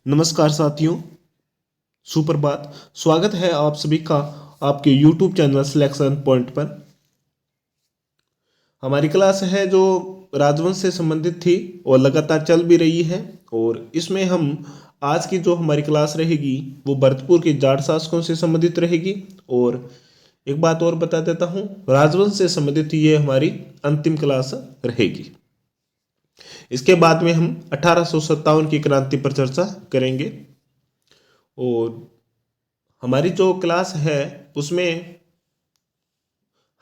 नमस्कार साथियों, सुप्रभात। स्वागत है आप सभी का आपके YouTube चैनल सिलेक्शन पॉइंट पर। हमारी क्लास है जो राजवंश से संबंधित थी और लगातार चल भी रही है। और इसमें हम आज की जो हमारी क्लास रहेगी वो भरतपुर के जाट शासकों से संबंधित रहेगी। और एक बात और बता देता हूँ, राजवंश से संबंधित ये हमारी अंतिम क्लास रहेगी। इसके बाद में हम 1857 की क्रांति पर चर्चा करेंगे। और हमारी जो क्लास है उसमें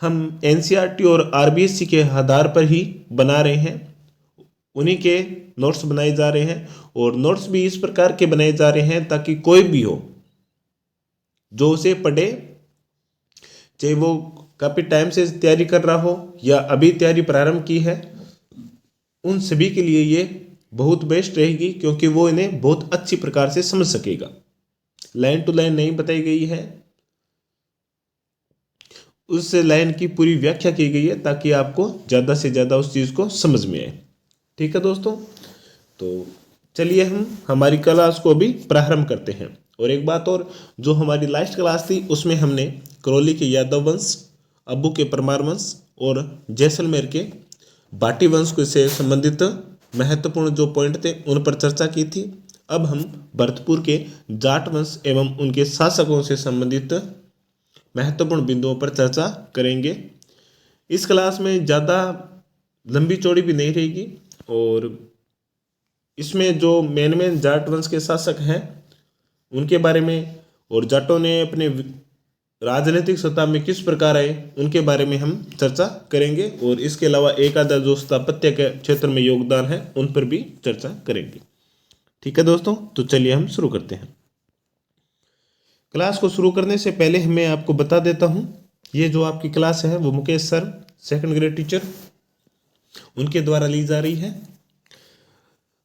हम एनसीईआरटी और आरबीएससी के आधार पर ही बना रहे हैं, उन्हीं के नोट्स बनाए जा रहे हैं। और नोट्स भी इस प्रकार के बनाए जा रहे हैं ताकि कोई भी हो जो उसे पढ़े, चाहे वो काफ़ी टाइम से तैयारी कर रहा हो या अभी तैयारी प्रारंभ की है, उन सभी के लिए ये बहुत बेस्ट रहेगी, क्योंकि वो इन्हें बहुत अच्छी प्रकार से समझ सकेगा। लाइन टू लाइन नहीं बताई गई है, उस लाइन की पूरी व्याख्या की गई है ताकि आपको ज़्यादा से ज़्यादा उस चीज़ को समझ में आए। ठीक है दोस्तों, तो चलिए हम हमारी क्लास को भी प्रारंभ करते हैं। और एक बात और, जो हमारी लास्ट क्लास थी उसमें हमने करौली के यादव वंश, अब्बू के परमार वंश और जैसलमेर के बाटी वंश से संबंधित महत्वपूर्ण जो पॉइंट थे उन पर चर्चा की थी। अब हम भरतपुर के जाट वंश एवं उनके शासकों से संबंधित महत्वपूर्ण बिंदुओं पर चर्चा करेंगे। इस क्लास में ज़्यादा लंबी चौड़ी भी नहीं रहेगी। और इसमें जो मेन जाट वंश के शासक हैं उनके बारे में, और जाटों ने अपने राजनीतिक सत्ता में किस प्रकार आए उनके बारे में हम चर्चा करेंगे। और इसके अलावा एक आधा जो स्थापत्य के क्षेत्र में योगदान है उन पर भी चर्चा करेंगे। ठीक है दोस्तों, तो चलिए हम शुरू करते हैं। क्लास को शुरू करने से पहले मैं आपको बता देता हूँ, ये जो आपकी क्लास है वो Mukesh sir, second grade teacher, उनके द्वारा ली जा रही है।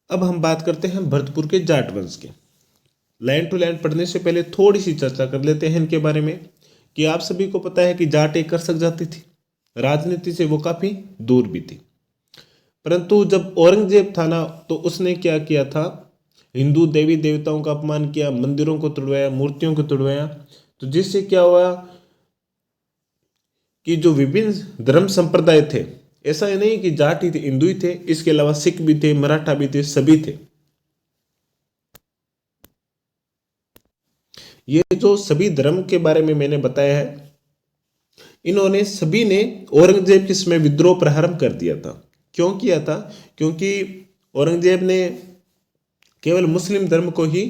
अब हम बात करते हैं भरतपुर के जाट वंश के। लाइन टू लाइन पढ़ने से पहले थोड़ी सी चर्चा कर लेते हैं इनके बारे में, कि आप सभी को पता है कि जाट एक कृषक जाति थी, राजनीति से वो काफ़ी दूर भी थी। परंतु जब औरंगजेब था ना, तो उसने क्या किया था, हिंदू देवी देवताओं का अपमान किया, मंदिरों को तोड़वाया, मूर्तियों को तोड़वाया। तो जिससे क्या हुआ कि जो विभिन्न धर्म संप्रदाय थे, ऐसा ही नहीं कि जाट ही थे, हिंदू ही थे, इसके अलावा सिख भी थे, मराठा भी थे, सभी थे। ये जो सभी धर्म के बारे में मैंने बताया है, इन्होंने सभी ने औरंगजेब के समय विद्रोह प्रारंभ कर दिया था। क्यों किया था? क्योंकि औरंगजेब ने केवल मुस्लिम धर्म को ही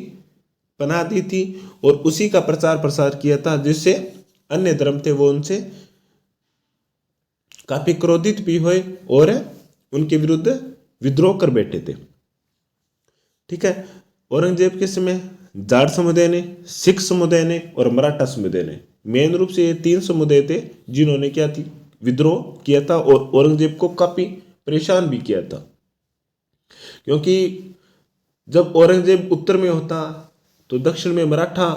पनाह दी थी और उसी का प्रचार प्रसार किया था, जिससे अन्य धर्म थे वो उनसे काफी क्रोधित भी हुए और उनके विरुद्ध विद्रोह कर बैठे थे। ठीक है, औरंगजेब के समय जाट समुदाय ने, सिख समुदाय ने और मराठा समुदाय ने, मेन रूप से ये तीन समुदाय थे जिन्होंने क्या थी, विद्रोह किया था और औरंगजेब को काफी परेशान भी किया था। क्योंकि जब औरंगजेब उत्तर में होता तो दक्षिण में मराठा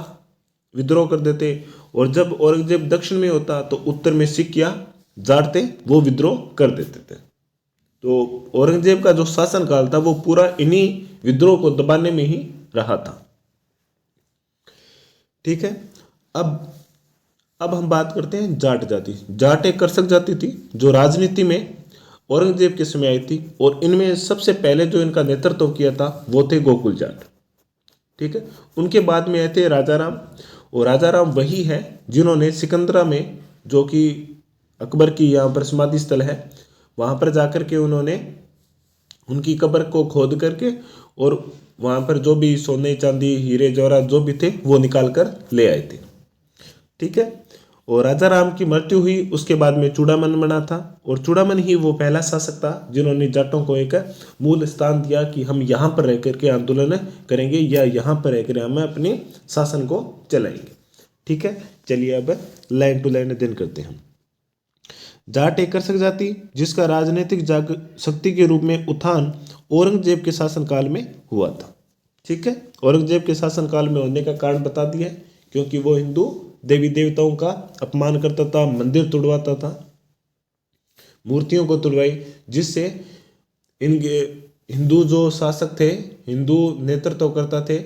विद्रोह कर देते, और जब औरंगजेब दक्षिण में होता तो उत्तर में सिख या जाट थे वो विद्रोह कर देते थे। तो औरंगजेब का जो शासन काल था वो पूरा इन्हीं विद्रोह को दबाने में ही रहा था। ठीक है, अब हम बात करते हैं जाट जाति। जाट एक कृषक जाति थी जो राजनीति में औरंगजेब के समय आई थी, और इनमें सबसे पहले जो इनका नेतृत्व किया था वो थे गोकुल जाट। ठीक है, उनके बाद में आए थे राजा राम, और राजा राम वही है जिन्होंने सिकंदरा में, जो कि अकबर की यहाँ पर समाधि स्थल है, वहाँ पर जाकर के उन्होंने उनकी कब्र को खोद करके और वहाँ पर जो भी सोने चांदी हीरे जवाहरात जो भी थे वो निकाल कर ले आए थे। ठीक है, और राजा राम की मृत्यु हुई, उसके बाद में चूड़ामन बना था, और चूड़ामन ही वो पहला शासक था जिन्होंने जाटों को एक मूल स्थान दिया कि हम यहाँ पर रह करके आंदोलन करेंगे या यहाँ पर रहकर हम अपने शासन को चलाएंगे। ठीक है, चलिए अब लाइन टू लाइन अध्ययन करते हैं। जाट एक कृषक जाति जिसका राजनीतिक जाग शक्ति के रूप में उत्थान औरंगजेब के शासनकाल में हुआ था। ठीक है, औरंगजेब के शासनकाल में होने का कारण बता दिया है, क्योंकि वो हिंदू देवी देवताओं का अपमान करता था, मंदिर तोड़वाता था, मूर्तियों को तोड़वाई, जिससे इनके हिंदू जो शासक थे, हिंदू नेतृत्व करता थे,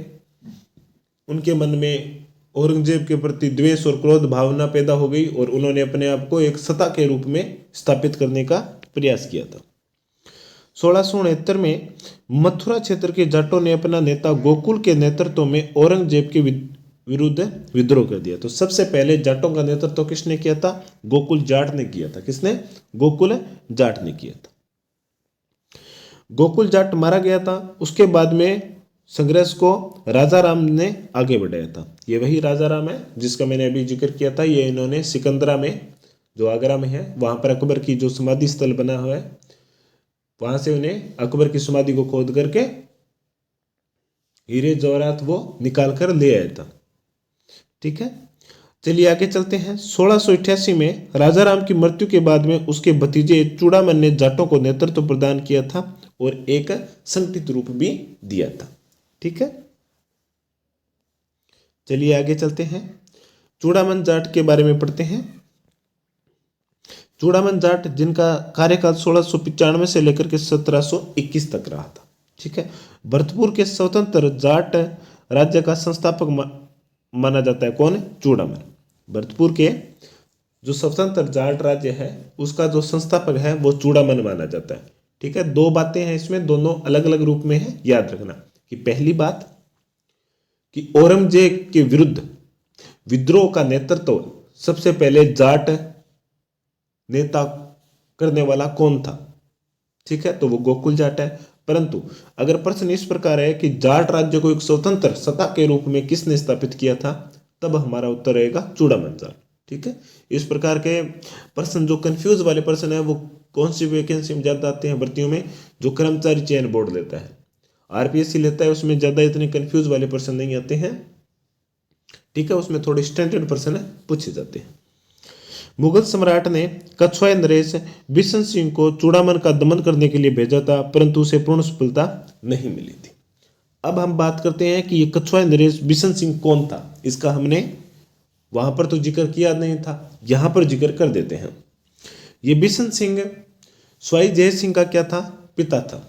उनके मन में औरंगजेब के प्रति द्वेष और क्रोध भावना पैदा हो गई और उन्होंने अपने आप को एक सत्ता के रूप में स्थापित करने का प्रयास किया था। 1669 में मथुरा क्षेत्र के जाटों ने अपना नेता गोकुल के नेतृत्व में औरंगजेब के विरुद्ध विद्रोह कर दिया। तो सबसे पहले जाटों का नेतृत्व किसने किया था? गोकुल जाट ने किया था। किसने? गोकुल जाट ने किया था। गोकुल जाट मारा गया था। उसके बाद में संघर्ष को राजा राम ने आगे बढ़ाया था। ये वही राजा राम है जिसका मैंने अभी जिक्र किया था। ये इन्होंने सिकंदरा में, जो आगरा में है, वहाँ पर अकबर की जो समाधि स्थल बना हुआ है, वहाँ से उन्हें अकबर की समाधि को खोद करके हीरे जवाहरात वो निकाल कर ले आया था। ठीक है, चलिए आगे चलते हैं। 1688 में राजा राम की मृत्यु के बाद में उसके भतीजे चूड़ामन ने जाटों को नेतृत्व प्रदान किया था और एक संगठित रूप भी दिया था। ठीक है, चलिए आगे चलते हैं। चूड़ामन जाट के बारे में पढ़ते हैं। चूड़ामन जाट जिनका कार्यकाल 1695 से लेकर के 1721 तक रहा था। ठीक है, भरतपुर के स्वतंत्र जाट राज्य का संस्थापक माना जाता है। कौन? चूड़ामन। भरतपुर के जो स्वतंत्र जाट राज्य है उसका जो संस्थापक है वो चूड़ामन माना जाता है। ठीक है, दो बातें हैं इसमें, दोनों अलग अलग रूप में है, याद रखना। कि पहली बात कि औरंगजेब के विरुद्ध विद्रोह का नेतृत्व सबसे पहले जाट नेता करने वाला कौन था? ठीक है, तो वो गोकुल जाट है। परंतु अगर प्रश्न इस प्रकार है कि जाट राज्य को एक स्वतंत्र सत्ता के रूप में किसने स्थापित किया था, तब हमारा उत्तर रहेगा चूड़ामन जाट। ठीक है, इस प्रकार के प्रश्न जो कंफ्यूज वाले प्रश्न है वो कौन सी वैकेंसी में ज्यादा आते हैं भर्तियों में? जो कर्मचारी चयन बोर्ड लेता है, आरपीएससी लेता है, उसमें ज्यादा इतने कंफ्यूज वाले प्रश्न नहीं आते हैं। ठीक है, उसमें थोड़े स्टैंडर्ड प्रश्न पूछे जाते हैं। मुगल सम्राट ने कछवाई नरेश बिशन सिंह को चूड़ामन का दमन करने के लिए भेजा था, परंतु उसे पूर्ण सफलता नहीं मिली थी। अब हम बात करते हैं कि ये कछवाई नरेश बिशन सिंह कौन था। इसका हमने वहां पर तो जिक्र किया नहीं था, यहां पर जिक्र कर देते हैं। ये बिशन सिंह स्वाई जय सिंह का क्या था? पिता था।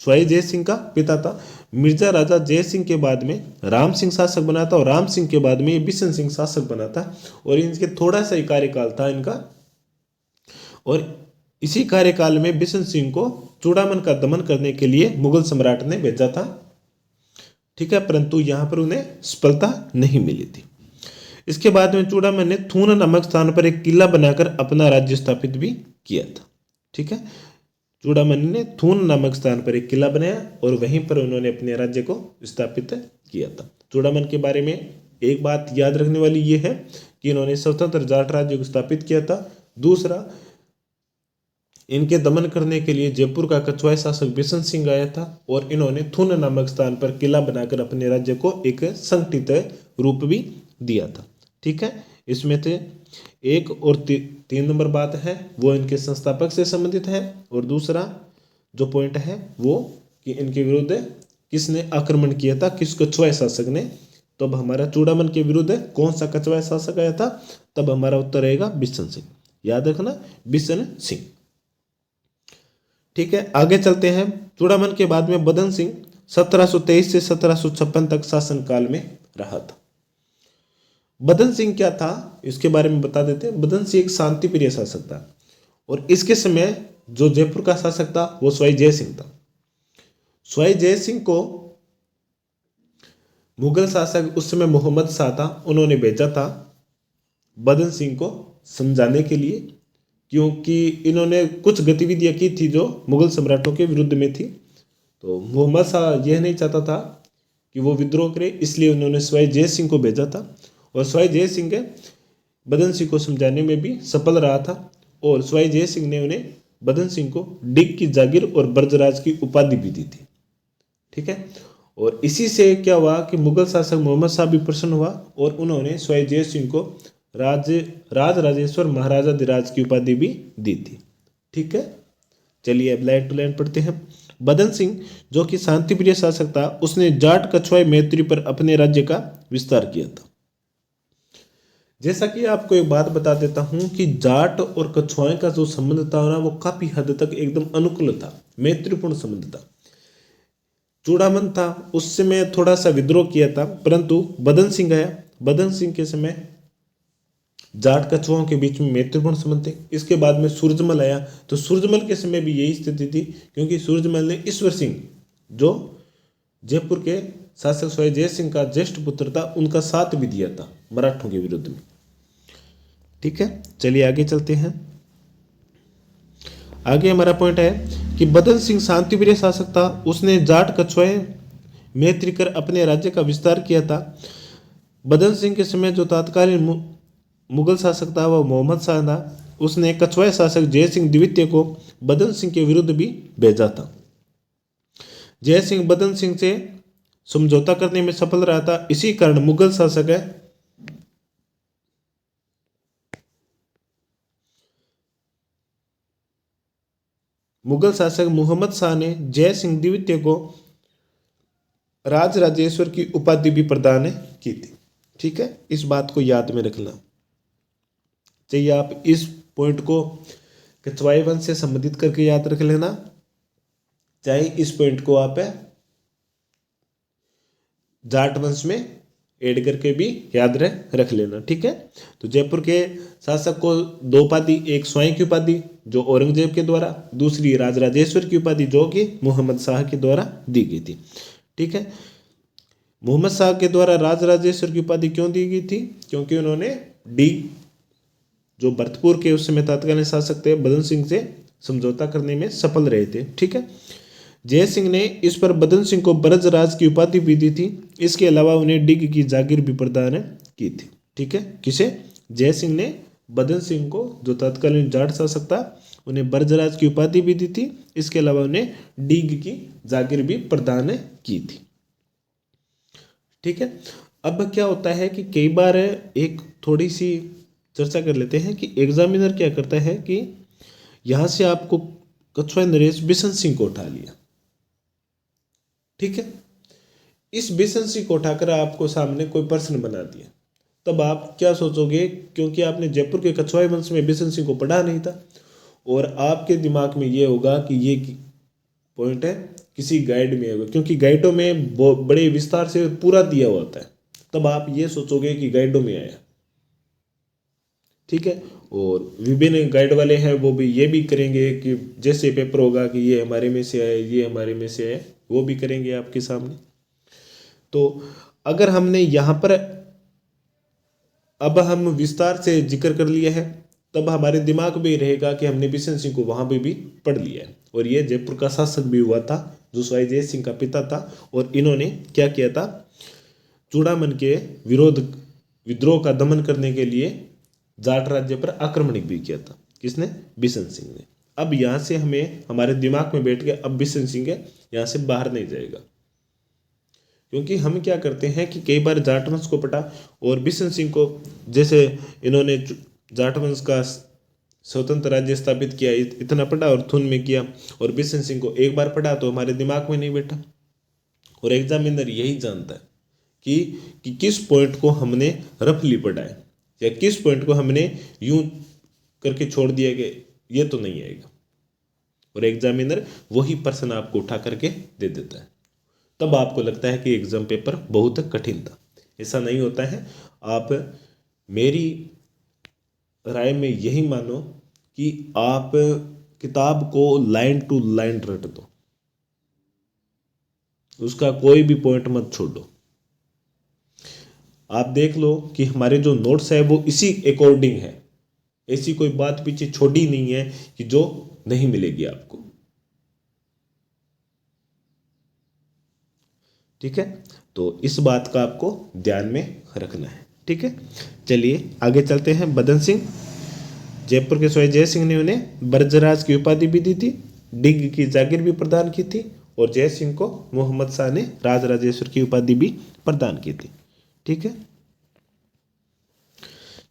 स्वाई जय सिंह का पिता था। मिर्जा राजा जय सिंह के बाद में राम सिंह शासक बना था और राम सिंह के बाद में बिशन सिंह शासक बना था और इनके थोड़ा सा ही कार्यकाल था इनका। और इसी कार्यकाल में बिशन सिंह को चूड़ामन का दमन करने के लिए मुगल सम्राट ने भेजा था। ठीक है, परंतु यहां पर उन्हें सफलता नहीं मिली थी। इसके बाद में चूड़ामन ने थून नामक स्थान पर एक किला बनाकर अपना राज्य स्थापित भी किया था। ठीक है, चूड़ामन ने थून नामक स्थान पर एक किला बनाया और वहीं पर उन्होंने अपने राज्य को स्थापित किया था। चूड़ामन के बारे में एक बात याद रखने वाली ये है कि इन्होंने स्वतंत्र जाट राज्य को स्थापित किया था। दूसरा, इनके दमन करने के लिए जयपुर का कछवाई शासक बिशन सिंह आया था और इन्होंने थून नामक स्थान पर किला बनाकर अपने राज्य को एक संगठित रूप भी दिया था। ठीक है, इसमें थे 1 और 3 नंबर बात है वो इनके संस्थापक से संबंधित है और दूसरा जो पॉइंट है वो कि इनके विरुद्ध किसने आक्रमण किया था, किस कछवाई शासक ने। तब हमारा चूड़ामन के विरुद्ध कौन सा कछवाई शासक आया था? तब हमारा उत्तर रहेगा बिशन सिंह। याद रखना, बिशन सिंह। ठीक है, आगे चलते हैं। चूड़ामन के बाद में बदन सिंह 1723 से 1756 तक शासन काल में रहा था। बदन सिंह क्या था इसके बारे में बता देते हैं। बदन सिंह एक शांति प्रिय शासक था और इसके समय जो जयपुर का शासक था वो स्वाई जय सिंह था। स्वाई जय सिंह को मुगल शासक उस समय मोहम्मद शाह था, उन्होंने भेजा था बदन सिंह को समझाने के लिए, क्योंकि इन्होंने कुछ गतिविधियां की थी जो मुगल सम्राटों के विरुद्ध में थी। तो मोहम्मद शाह यह नहीं चाहता था कि वो विद्रोह करे, इसलिए उन्होंने स्वाई जय सिंह को भेजा था और स्वाई जय सिंह बदन सिंह को समझाने में भी सफल रहा था और स्वाई जय सिंह ने उन्हें बदन सिंह को डिग की जागीर और ब्रजराज की उपाधि भी दी थी। ठीक है, और इसी से क्या हुआ कि मुगल शासक मोहम्मद शाह भी प्रसन्न हुआ और उन्होंने स्वाई जय सिंह को राजराजेश्वर महाराजाधिराज की उपाधि भी दी थी। ठीक है, चलिए अब लाइन टू लाइन पढ़ते हैं। बदन सिंह जो कि शांति प्रिय शासक था, उसने जाट कछवाई मैत्री पर अपने राज्य का विस्तार किया था। जैसा कि आपको एक बात बता देता हूं कि जाट और कछवाई का जो संबंध था ना वो काफी हद तक एकदम अनुकूल था, मैत्रीपूर्ण संबंध था। चूड़ामन था उस समय थोड़ा सा विद्रोह किया था, परंतु बदन सिंह आया। बदन सिंह के समय जाट कछुओं के बीच में मैत्रीपूर्ण संबंध थे। इसके बाद में सूरजमल आया, तो सूरजमल के समय भी यही स्थिति थी, क्योंकि सूरजमल ने ईश्वर सिंह जो जयपुर के शासक सवाई जय सिंह का ज्येष्ठ पुत्र था, उनका साथ भी दिया था मराठों के विरुद्ध में। ठीक है, चलिए आगे चलते हैं। आगे हमारा पॉइंट है कि बदन सिंह शांतिप्रिय शासक था। उसने जाट कछुए मैत्री कर अपने राज्य का विस्तार किया था। बदन सिंह के समय जो तत्कालीन मुगल शासक था वह मोहम्मद शाह था। उसने कछुआ शासक जय सिंह द्वितीय को बदन सिंह के विरुद्ध भी भेजा था। जय सिंह बदन सिंह से समझौता करने में सफल रहा था। इसी कारण मुगल शासक है मुगल शासक मोहम्मद शाह ने जय सिंह द्वितीय को राज राजेश्वर की उपाधि भी प्रदान की थी। ठीक है, इस बात को याद में रखना चाहिए। आप इस पॉइंट को कछवाई वंश से संबंधित करके याद रख लेना, चाहे इस पॉइंट को आप जाट वंश में ऐड करके भी याद रख लेना। ठीक है, तो जयपुर के शासक को दो उपाधि, एक स्वयं की उपाधि जो औरंगजेब के द्वारा, दूसरी राजराजेश्वर की उपाधि जो कि मोहम्मद शाह के द्वारा दी गई थी। ठीक है, मोहम्मद शाह के द्वारा राजराजेश्वर की उपाधि क्यों दी गई थी? क्योंकि उन्होंने डी जो भरतपुर के उस समय तत्कालीन शासक थे बदन सिंह से समझौता करने में सफल रहे थे। ठीक है, जय सिंह ने इस पर बदन सिंह को ब्रजराज की उपाधि भी दी थी। इसके अलावा उन्हें डिग की जागीर भी प्रदान की थी। ठीक है, किसे? जय सिंह ने बदन सिंह को जो तत्कालीन जाट शासक था उन्हें ब्रजराज की उपाधि भी दी थी। इसके अलावा उन्हें डिग की जागीर भी प्रदान की थी। ठीक है, अब क्या होता है कि कई बार एक थोड़ी सी चर्चा कर लेते हैं कि एग्जामिनर क्या करता है कि यहां से आपको कछुआ नरेश बिशन सिंह को उठा लिया। ठीक है, इस बिशन सिंह को उठाकर आपको सामने कोई प्रश्न बना दिया, तब आप क्या सोचोगे? क्योंकि आपने जयपुर के कछुआ वंश में बिशन सिंह को पढ़ा नहीं था और आपके दिमाग में ये होगा कि ये पॉइंट है किसी गाइड में होगा, क्योंकि गाइडों में बड़े विस्तार से पूरा दिया हुआ होता है। तब आप ये सोचोगे कि गाइडों में आया। ठीक है, और विभिन्न गाइड वाले हैं वो भी ये भी करेंगे कि जैसे पेपर होगा कि ये हमारे में से आए, ये हमारे में से आए, वो भी करेंगे आपके सामने। तो अगर हमने यहाँ पर अब हम विस्तार से जिक्र कर लिया है, तब हमारे दिमाग में रहेगा कि हमने बिशन सिंह को वहाँ पे भी पढ़ लिया है और ये जयपुर का शासक भी हुआ था जो सवाई जय सिंह का पिता था। और इन्होंने क्या किया था? चूड़ामन के विद्रोह का दमन करने के लिए जाट राज्य पर आक्रमण भी किया था। किसने? बिशन सिंह ने। अब यहाँ से हमें हमारे दिमाग में बैठ गया अब बिशन सिंह यहाँ से बाहर नहीं जाएगा, क्योंकि हम क्या करते हैं कि कई बार जाट वंश को पढ़ा और बिशन सिंह को, जैसे इन्होंने जाट वंश का स्वतंत्र राज्य स्थापित किया, इतना पढ़ा और थुन में किया, और बिशन सिंह को एक बार पढ़ा तो हमारे दिमाग में नहीं बैठा। और एग्जामिनर यही जानता है कि किस पॉइंट को हमने रफली पढ़ा है या किस पॉइंट को हमने यूं करके छोड़ दिया कि ये तो नहीं आएगा, और एग्जामिनर वही प्रश्न आपको उठा करके दे देता है। तब आपको लगता है कि एग्जाम पेपर बहुत कठिन था। ऐसा नहीं होता है। आप मेरी राय में यही मानो कि आप किताब को लाइन टू लाइन रट दो, उसका कोई भी पॉइंट मत छोड़ो। आप देख लो कि हमारे जो नोट्स है वो इसी अकॉर्डिंग है, ऐसी कोई बात पीछे छोड़ी नहीं है कि जो नहीं मिलेगी आपको। ठीक है, तो इस बात का आपको ध्यान में रखना है। ठीक है, चलिए आगे चलते हैं। बदन सिंह, जयपुर के सवाई जय सिंह ने उन्हें ब्रजराज की उपाधि भी दी थी, डिग की जागीर भी प्रदान की थी, और जय सिंह को मोहम्मद शाह ने राजराजेश्वर की उपाधि भी प्रदान की थी। ठीक है,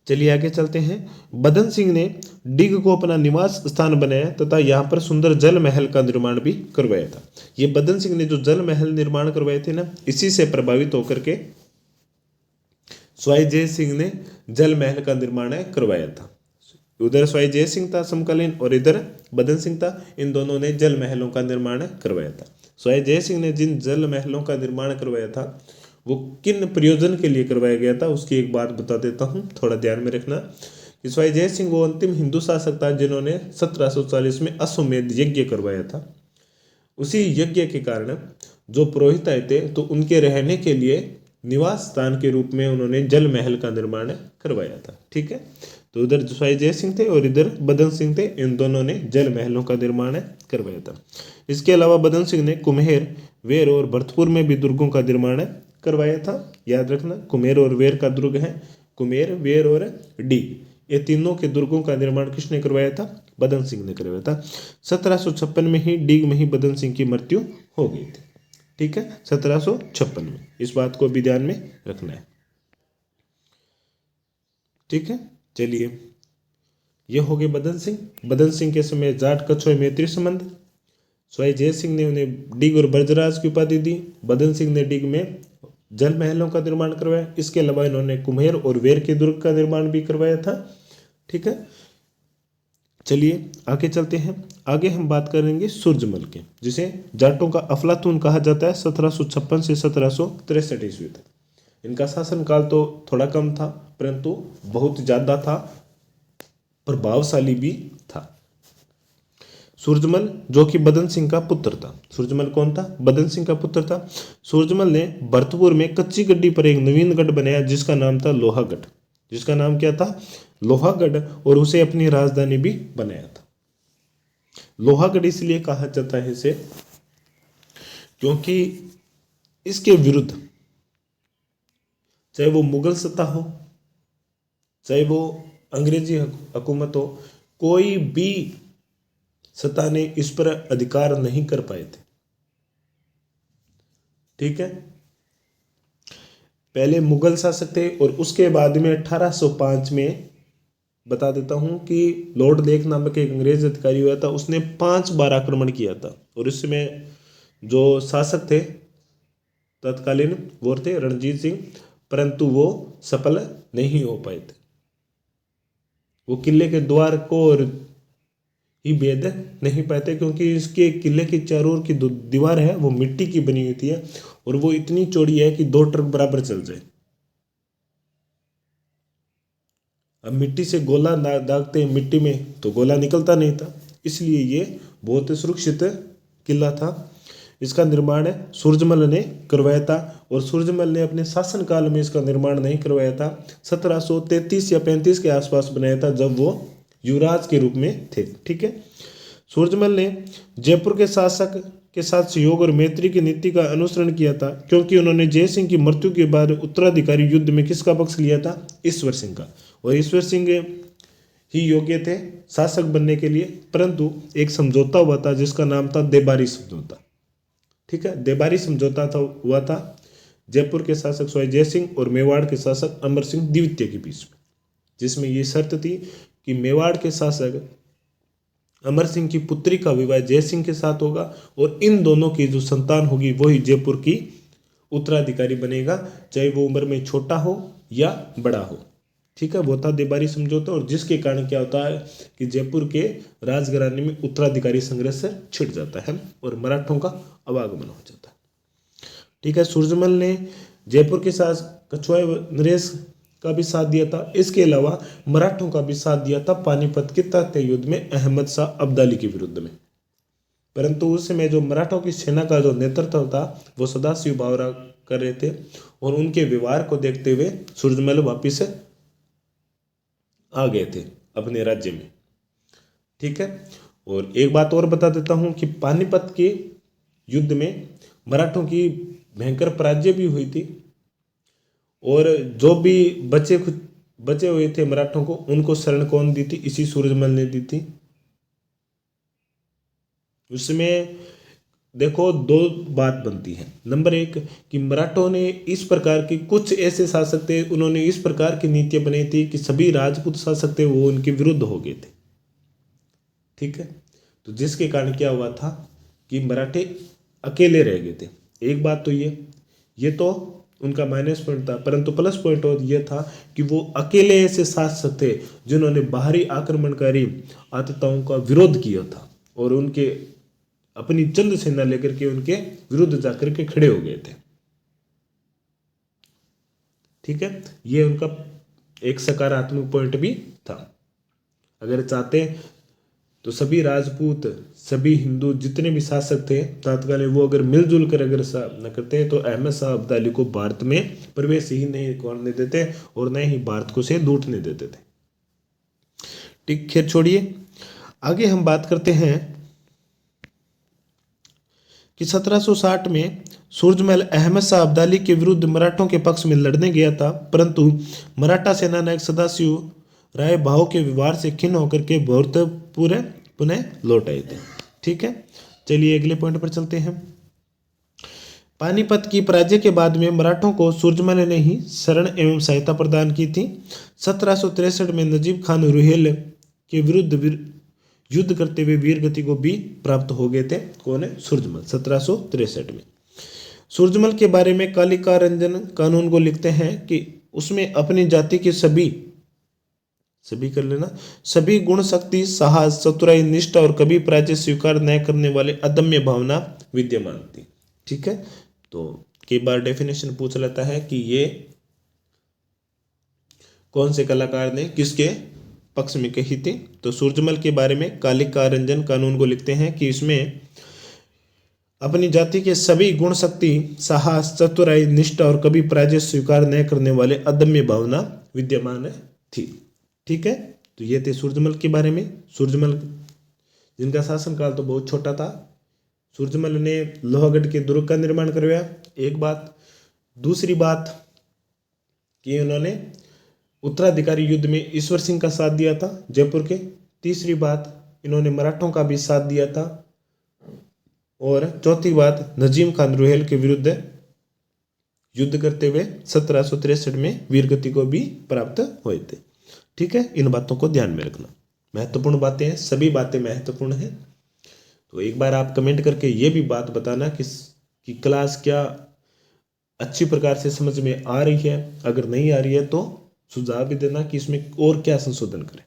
चलिए आगे चलते हैं। बदन सिंह ने डिग को अपना निवास स्थान बनाया तथा यहाँ पर सुंदर जल महल का निर्माण भी करवाया था। ये बदन सिंह ने जो जल महल निर्माण करवाए थे ना, इसी से प्रभावित होकर के सवाई जय सिंह ने जल महल का निर्माण करवाया था। उधर सवाई जय सिंह था समकालीन और इधर बदन सिंह था। इन दोनों ने जल महलों का निर्माण करवाया था। सवाई जय सिंह ने जिन जल महलों का निर्माण करवाया था वो किन प्रयोजन के लिए करवाया गया था, उसकी एक बात बता देता हूँ, थोड़ा ध्यान में रखना कि सवाई जय सिंह वो अंतिम हिंदू शासक था जिन्होंने 1740 में अश्वमेध यज्ञ करवाया था। उसी यज्ञ के कारण जो पुरोहित आए थे तो उनके रहने के लिए निवास स्थान के रूप में उन्होंने जल महल का निर्माण करवाया था। ठीक है, तो उधर सवाई जय सिंह थे और इधर बदन सिंह थे, इन दोनों ने जल महलों का निर्माण करवाया था। इसके अलावा बदन सिंह ने कुम्हेर, वेर और भरतपुर में भी दुर्गों का निर्माण करवाया था। याद रखना, कुम्हेर और वेर का दुर्ग है, कुम्हेर, वेर और डीग, ये तीनों के दुर्गों का निर्माण किसने करवाया था? बदन सिंह ने करवाया था। 1756 में ही डीग में ही बदन सिंह की मृत्यु हो गई थी। ठीक है, 1756 में, इस बात को भी ध्यान में रखना है। ठीक है, चलिए, ये हो गए बदन सिंह। बदन सिंह के समय जाट कछुए मैत्री संबंध। सवाई जय सिंह ने उन्हें डीग और ब्रजराज की उपाधि दी। बदन सिंह ने डीग में जल महलों का निर्माण करवाया। इसके अलावा इन्होंने कुम्हेर और वेर के दुर्ग का निर्माण भी करवाया था। ठीक है, चलिए आगे चलते हैं। आगे हम बात करेंगे सूरजमल के, जिसे जाटों का अफलातून कहा जाता है। 1756 से 1763 ईस्वी तक इनका शासनकाल तो थोड़ा कम था, परंतु बहुत ज़्यादा था, प्रभावशाली भी था। सूरजमल जो कि बदन सिंह का पुत्र था। सूरजमल कौन था? बदन सिंह का पुत्र था। सूरजमल ने भरतपुर में कच्ची गड्डी पर एक नवीन गढ़ बनाया जिसका नाम था लोहागढ़। जिसका नाम क्या था? लोहागढ़, और उसे अपनी राजधानी भी बनाया था। लोहागढ़ इसलिए कहा जाता है इसे क्योंकि इसके विरुद्ध, चाहे वो मुगल सत्ता हो, चाहे वो अंग्रेजी हुकूमत हो, कोई भी सत्ता ने इस पर अधिकार नहीं कर पाए थे। ठीक है, पहले मुगल शासक थे और उसके बाद में 1805 में बता देता हूं कि लॉर्ड लेक नामक एक अंग्रेज अधिकारी हुआ था, उसने 5 बार आक्रमण किया था। और इसमें जो शासक थे तत्कालीन वो थे रणजीत सिंह, परंतु वो सफल नहीं हो पाए थे। वो किले के द्वार को और ही भेद नहीं पाते क्योंकि इसके किले की चारों ओर की दीवार है वो मिट्टी की बनी हुई है और वो इतनी चौड़ी है कि 2 ट्रक बराबर चल जाए। अब मिट्टी से गोला दागते मिट्टी में तो गोला निकलता नहीं था, इसलिए ये बहुत सुरक्षित किला था। इसका निर्माण सूरजमल ने करवाया था और सूरजमल ने अपने शासनकाल में इसका निर्माण नहीं करवाया था। 1733 या 35 के आसपास बनाया था जब वो युवराज के रूप में थे। ठीक है, सूरजमल ने जयपुर के शासक के साथ सहयोग और मैत्री की नीति का अनुसरण किया था क्योंकि उन्होंने जय सिंह की मृत्यु के बाद उत्तराधिकारी युद्ध में किसका पक्ष लिया था? ईश्वर सिंह का। और ईश्वर सिंह ही योग्य थे शासक बनने के लिए, परंतु एक समझौता हुआ था जिसका नाम था देबारी समझौता। ठीक है, देबारी समझौता हुआ था जयपुर के शासक सवाई जय सिंह और मेवाड़ के शासक अमर सिंह द्वितीय के बीच में, जिसमें ये शर्त थी कि मेवाड़ के शासक अमर सिंह की पुत्री का विवाह जय सिंह के साथ होगा और इन दोनों की जो संतान होगी वही जयपुर की उत्तराधिकारी बनेगा, चाहे वो उम्र में छोटा हो या बड़ा हो। ठीक है, वो था देबारी समझौता, और जिसके कारण क्या होता है कि जयपुर के राजघराने में उत्तराधिकारी संघर्ष छिड़ जाता है और मराठों का आवागमन हो जाता है। ठीक है, सूरजमल ने जयपुर के साथ कछुआ नरेश का भी साथ दिया था। इसके अलावा मराठों का भी साथ दिया था पानीपत के तख्ते युद्ध में अहमद शाह अब्दाली के विरुद्ध में। परंतु उस समय जो मराठों की सेना का जो नेतृत्व था वो सदाशिव बावरा कर रहे थे और उनके व्यवहार को देखते हुए सूरजमल वापिस आ गए थे अपने राज्य में। ठीक है, और एक बात और बता देता हूं कि पानीपत के युद्ध में मराठों की भयंकर पराजय भी हुई थी और जो भी बचे हुए थे मराठों को, उनको शरण कौन दी थी? इसी सूरजमल ने दी थी। उसमें देखो 2 बात बनती है। नंबर 1 कि मराठों ने इस प्रकार की कुछ ऐसे शासक थे, उन्होंने इस प्रकार की नीतियां बनाई थी कि सभी राजपूत शासक थे वो उनके विरुद्ध हो गए थे। ठीक है, तो जिसके कारण क्या हुआ था कि मराठे अकेले रह गए थे। एक बात तो ये तो उनका माइनस पॉइंट था, परंतु प्लस पॉइंट और ये था कि वो अकेले ऐसे शासक थे जिन्होंने बाहरी आक्रमणकारी आतताओं का विरोध किया था और उनके अपनी चंद सेना लेकर के उनके विरुद्ध जाकर के खड़े हो गए थे। ठीक है, ये उनका एक सकारात्मक पॉइंट भी था। अगर चाहते तो सभी राजपूत, सभी हिंदू जितने भी शासक थे तत्कालीन, वो अगर मिलजुल कर अगर न करते तो अहमद शाह अब्दाली को भारत में प्रवेश ही नहीं करने देते और न ही भारत को से लूटने देते थे। ठीक, खैर छोड़िए, आगे हम बात करते हैं कि 1760 में सूरजमल अहमद शाह अब्दाली के विरुद्ध मराठों के पक्ष में लड़ने गया था, परंतु मराठा सेना नायक सदाशिव राय भाव के व्यवहार से खिन्न होकर के भरतपुर पुनः लौट आए थे। ठीक है, चलिए अगले पॉइंट पर चलते हैं। पानीपत की पराजय के बाद में मराठों को सूरजमल ने ही शरण एवं सहायता प्रदान की थी। 1763 में नजीब खान रुहेल के विरुद्ध युद्ध करते हुए वीर गति को भी प्राप्त हो गए थे। कौन है? सूरजमल। 1763 में सूरजमल के बारे में कालिका रंजन कानून को लिखते हैं कि उसमें अपनी जाति के सभी कर लेना, सभी गुण, शक्ति, साहस, चतुराई, निष्ठा और कभी पराजय स्वीकार न करने वाले अदम्य भावना विद्यमान थी। ठीक है, तो कई बार डेफिनेशन पूछ लेता है कि ये कौन से कलाकार ने किसके पक्ष में कही थी। तो सूरजमल के बारे में कालिका रंजन कानून को लिखते हैं कि इसमें अपनी जाति के सभी गुण, शक्ति, साहस, चतुराई, निष्ठा और कभी पराजय स्वीकार न करने वाले अदम्य भावना विद्यमान थी। ठीक है, तो ये थे सूरजमल के बारे में। सूरजमल जिनका शासनकाल तो बहुत छोटा था। सूरजमल ने लोहागढ़ के दुर्ग का निर्माण करवाया, एक बात। दूसरी बात कि उन्होंने उत्तराधिकारी युद्ध में ईश्वर सिंह का साथ दिया था जयपुर के। तीसरी बात, इन्होंने मराठों का भी साथ दिया था। और चौथी बात, नजीम खान रुहेल के विरुद्ध युद्ध करते हुए 1763 में वीरगति को भी प्राप्त हुए थे। ठीक है, इन बातों को ध्यान में रखना, महत्वपूर्ण बातें हैं, सभी बातें महत्वपूर्ण हैं। तो एक बार आप कमेंट करके ये भी बात बताना कि क्लास क्या अच्छी प्रकार से समझ में आ रही है। अगर नहीं आ रही है तो सुझाव भी देना कि इसमें और क्या संशोधन करें।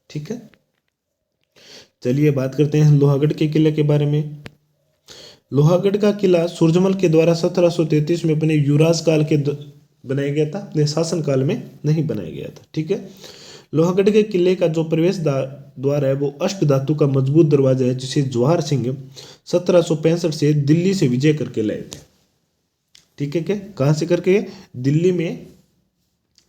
ठीक है, चलिए बात करते हैं लोहागढ़ के किले के बारे में। लोहागढ़ का किला सूरजमल के द्वारा 1733 में अपने युवराज काल के बनाया गया था, अपने शासन काल में नहीं बनाया गया था। ठीक है, लोहागढ़ के किले का जो प्रवेश द्वार है वो अष्ट धातु का मजबूत दरवाजा है, जिसे जवाहर सिंह 1765 से दिल्ली से विजय करके लाए थे। ठीक है, क्या कहाँ से करके? दिल्ली में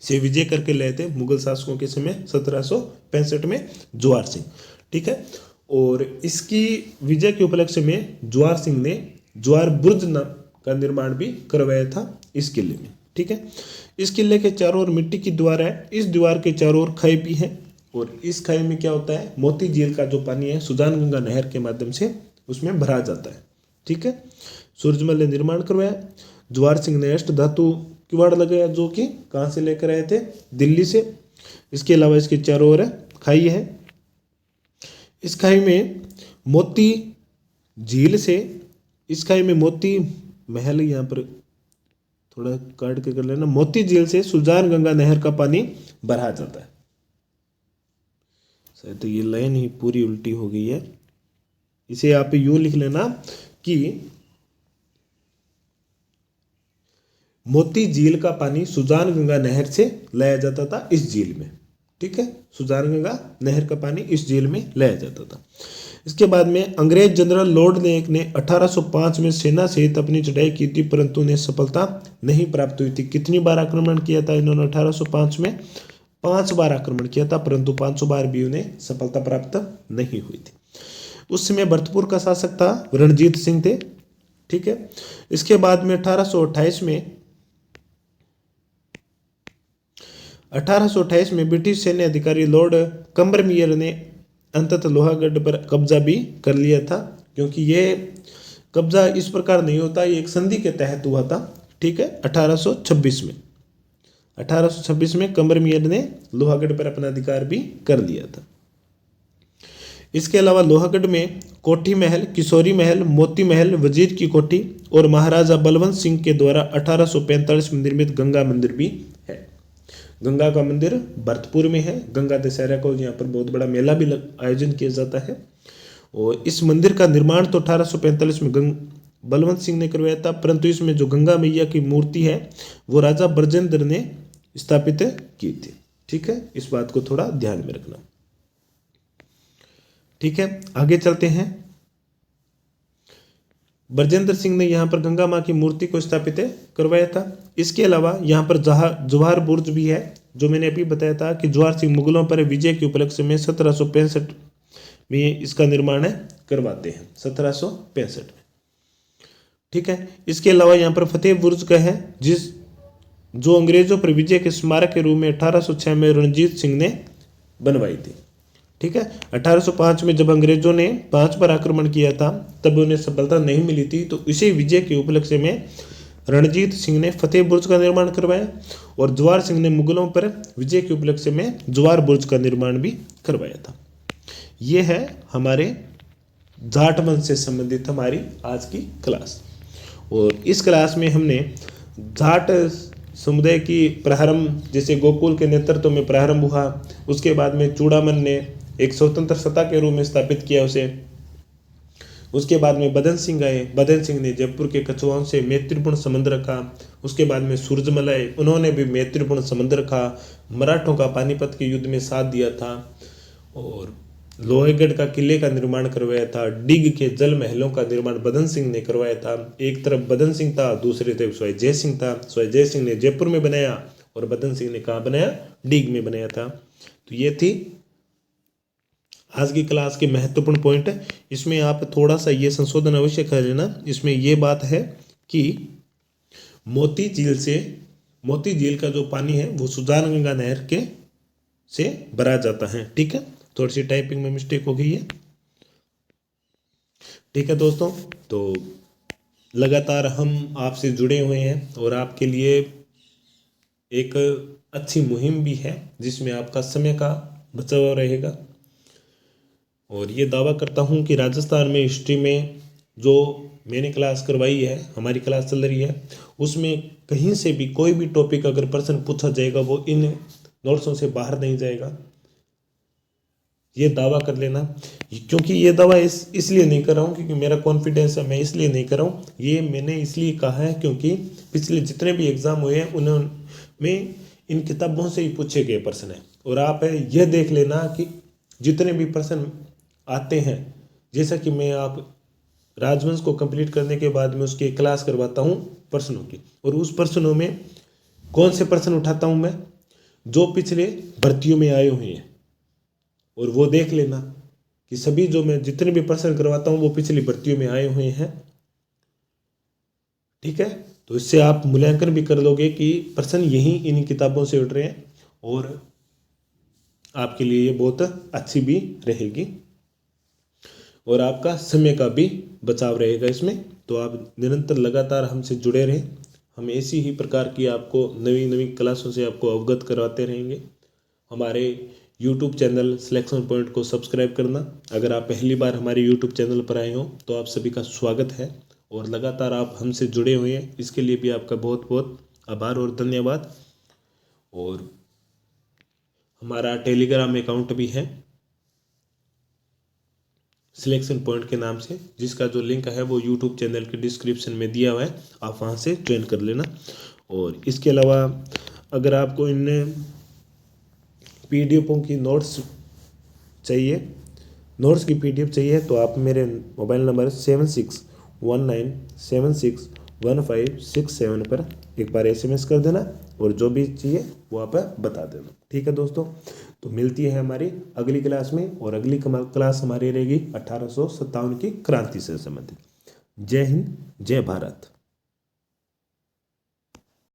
से विजय करके लाए थे मुगल शासकों के समय 1765 में जवाहर सिंह। ठीक है, और इसकी विजय के उपलक्ष्य में जवाहर सिंह ने जवाहर बुर्ज का निर्माण भी करवाया था इस किले में। ठीक है, इस किले के चारों ओर मिट्टी की दीवार है। इस दीवार के चारों ओर खाई भी है और इस खाई में क्या होता है? मोती झील का जो पानी है सुजान गंगा नहर के माध्यम से उसमें भरा जाता है। ठीक है, सूरजमल ने निर्माण करवाया। जवाहर सिंह ने अष्ट धातु किवाड़ लगाया, जो कि कहाँ से लेकर आए थे? दिल्ली से। इसके अलावा इसके चारों ओर खाई है। इस खाई में मोती झील से, इस खाई में मोती महल, यहाँ पर थोड़ा काट के कर लेना, मोती झील से सुजान गंगा नहर का पानी भरा जाता है। शायद तो ये लाइन ही पूरी उल्टी हो गई है, इसे आप यूं लिख लेना कि मोती झील का पानी सुजान गंगा नहर से लाया जाता था इस झील में। ठीक है, सुजान गंगा नहर का पानी इस झील में लाया जाता था। इसके बाद में अंग्रेज जनरल लॉर्ड नेक ने 1805 में सेना सहित अपनी चढ़ाई की थी, परंतु उन्हें सफलता नहीं प्राप्त हुई थी। कितनी बार आक्रमण किया था इन्होंने? 1805 में 5 बार आक्रमण किया था, परंतु 5 बार भी उन्हें सफलता प्राप्त नहीं हुई थी। उस समय भरतपुर का शासक था रणजीत सिंह थे। ठीक है, इसके बाद में 1828 में ब्रिटिश सैन्य अधिकारी लॉर्ड कंबरमेयर ने अंततः लोहागढ़ पर कब्जा भी कर लिया था, क्योंकि ये कब्जा इस प्रकार नहीं होता, ये एक संधि के तहत हुआ था। ठीक है, 1826 में कंबरमेयर ने लोहागढ़ पर अपना अधिकार भी कर लिया था। इसके अलावा लोहागढ़ में कोठी महल, किशोरी महल, मोती महल, वजीर की कोठी और महाराजा बलवंत सिंह के द्वारा 1845 में निर्मित गंगा मंदिर भी है। गंगा का मंदिर भरतपुर में है। गंगा दशहरा को यहाँ पर बहुत बड़ा मेला भी आयोजन किया जाता है। और इस मंदिर का निर्माण तो 1845 में बलवंत सिंह ने करवाया था, परंतु इसमें जो गंगा मैया की मूर्ति है वो राजा ब्रजेंद्र ने स्थापित की थी। ठीक है, इस बात को थोड़ा ध्यान में रखना। ठीक है, आगे चलते हैं। ब्रजेंद्र सिंह ने यहाँ पर गंगा माँ की मूर्ति को स्थापित करवाया था। इसके अलावा यहाँ पर जवाहर बुर्ज भी है, जो मैंने अभी बताया था कि जवाहर सिंह मुगलों पर विजय के उपलक्ष्य में 1765 में इसका निर्माण करवाते हैं, 1765 में। ठीक है, इसके अलावा यहाँ पर फतेह बुर्ज का है, जो अंग्रेजों पर विजय के स्मारक के रूप में 1806 में रणजीत सिंह ने बनवाई थी। ठीक है, 1805 में जब अंग्रेजों ने 5 पर आक्रमण किया था तब उन्हें सफलता नहीं मिली थी, तो इसी विजय के उपलक्ष्य में रणजीत सिंह ने फतेह बुर्ज का निर्माण करवाया और जवाहर सिंह ने मुगलों पर विजय के उपलक्ष्य में जवाहर बुर्ज का निर्माण भी करवाया था। ये है हमारे जाट वंश से संबंधित हमारी आज की क्लास। और इस क्लास में हमने जाट समुदाय की प्रारंभ, जैसे गोकुल के नेतृत्व में प्रारंभ हुआ, उसके बाद में चूड़ामन ने एक स्वतंत्र सत्ता के रूप में स्थापित किया उसे, उसके बाद में बदन सिंह आए, बदन सिंह ने जयपुर के कछुआओं से मैत्रीपूर्ण संबंध रखा, उसके बाद में सूरजमल आए, उन्होंने भी मैत्रीपूर्ण संबंध रखा, मराठों का पानीपत के युद्ध में साथ दिया था और लोहेगढ़ का किले का निर्माण करवाया था, डिग के जल महलों का निर्माण बदन सिंह ने करवाया था। एक तरफ बदन सिंह था, दूसरी तरफ स्वयं जय सिंह था। स्वयं जय सिंह ने जयपुर में बनाया और बदन सिंह ने कहाँ बनाया, डिग में बनाया था। तो ये थी आज की क्लास के महत्वपूर्ण पॉइंट। इसमें आप थोड़ा सा ये संशोधन अवश्य कर लेना। इसमें ये बात है कि मोती झील का जो पानी है वो सुजानगंगा नहर के से भरा जाता है। ठीक है, थोड़ी सी टाइपिंग में मिस्टेक हो गई है। ठीक है दोस्तों, तो लगातार हम आपसे जुड़े हुए हैं और आपके लिए एक अच्छी मुहिम भी है जिसमें आपका समय का बचाव रहेगा। और ये दावा करता हूँ कि राजस्थान में हिस्ट्री में जो मैंने क्लास करवाई है, हमारी क्लास चल रही है, उसमें कहीं से भी कोई भी टॉपिक अगर प्रश्न पूछा जाएगा वो इन नोट्सों से बाहर नहीं जाएगा, ये दावा कर लेना। क्योंकि ये दावा इसलिए नहीं कर रहा हूँ क्योंकि मेरा कॉन्फिडेंस है, मैं इसलिए नहीं कर रहा हूँ, ये मैंने इसलिए कहा है क्योंकि पिछले जितने भी एग्ज़ाम हुए हैं उनमें इन किताबों से ही पूछे गए प्रश्न हैं। और आप यह देख लेना कि जितने भी प्रश्न आते हैं, जैसा कि मैं आप राजवंश को कंप्लीट करने के बाद में उसकी क्लास करवाता हूँ प्रश्नों की, और उस प्रश्नों में कौन से प्रश्न उठाता हूँ मैं, जो पिछले भर्तियों में आए हुए हैं। और वो देख लेना कि सभी जो मैं जितने भी प्रश्न करवाता हूँ वो पिछली भर्तियों में आए हुए हैं। ठीक है, तो इससे आप मूल्यांकन भी कर लोगे कि प्रश्न यही इन किताबों से उठ रहे हैं और आपके लिए ये बहुत अच्छी भी रहेगी और आपका समय का भी बचाव रहेगा इसमें। तो आप निरंतर लगातार हमसे जुड़े रहें, हम ऐसी ही प्रकार की आपको नई नई क्लासों से आपको अवगत करवाते रहेंगे। हमारे YouTube चैनल सिलेक्शन पॉइंट को सब्सक्राइब करना। अगर आप पहली बार हमारे YouTube चैनल पर आए हो तो आप सभी का स्वागत है और लगातार आप हमसे जुड़े हुए हैं, इसके लिए भी आपका बहुत बहुत आभार और धन्यवाद। और हमारा टेलीग्राम अकाउंट भी है सिलेक्शन पॉइंट के नाम से, जिसका जो लिंक है वो YouTube चैनल के डिस्क्रिप्शन में दिया हुआ है, आप वहाँ से ज्वाइन कर लेना। और इसके अलावा अगर आपको इन पीडीएफों की नोट्स की पीडीएफ चाहिए तो आप मेरे मोबाइल नंबर 7619761567 पर एक बार SMS कर देना और जो भी चाहिए वो आप बता देना। ठीक है दोस्तों, तो मिलती है हमारी अगली क्लास में, और अगली क्लास हमारी रहेगी 1857 की क्रांति से संबंधित। जय हिंद, जय भारत।